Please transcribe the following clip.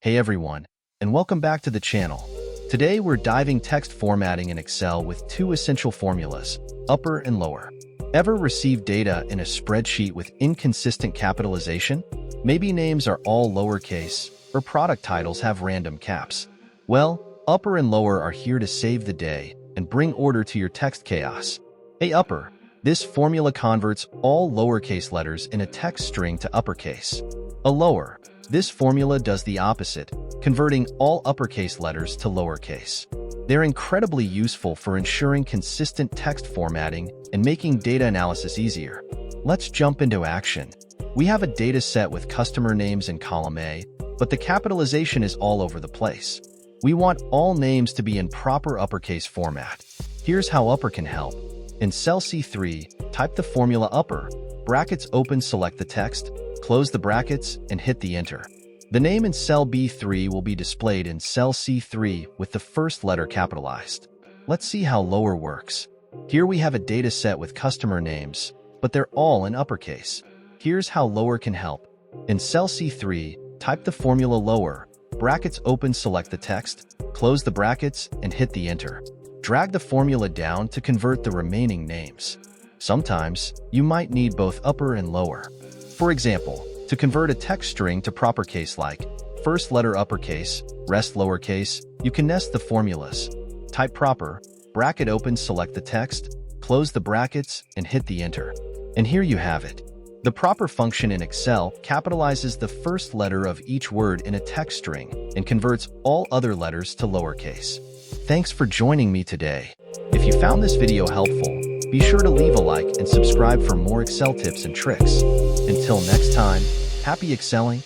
Hey everyone, and welcome back to the channel. Today we're diving text formatting in Excel with two essential formulas, upper and lower. Ever received data in a spreadsheet with inconsistent capitalization? Maybe names are all lowercase, or product titles have random caps. Well, upper and lower are here to save the day and bring order to your text chaos. Hey upper, this formula converts all lowercase letters in a text string to uppercase. A lower, this formula does the opposite, converting all uppercase letters to lowercase. They're incredibly useful for ensuring consistent text formatting and making data analysis easier. Let's jump into action. We have a data set with customer names in column A, but the capitalization is all over the place. We want all names to be in proper uppercase format. Here's how upper can help. In cell C3, type the formula upper, brackets open, select the text, close the brackets, and hit the enter. The name in cell B3 will be displayed in cell C3 with the first letter capitalized. Let's see how lower works. Here we have a data set with customer names, but they're all in uppercase. Here's how lower can help. In cell C3, type the formula lower, brackets open, select the text, close the brackets, and hit the enter. Drag the formula down to convert the remaining names. Sometimes, you might need both upper and lower. For example, to convert a text string to proper case like first letter uppercase, rest lowercase, you can nest the formulas. Type proper, bracket open, select the text, close the brackets, and hit the enter. And here you have it. The proper function in Excel capitalizes the first letter of each word in a text string and converts all other letters to lowercase. Thanks for joining me today. If you found this video helpful, be sure to leave a like and subscribe for more Excel tips and tricks. Until next time, happy excelling!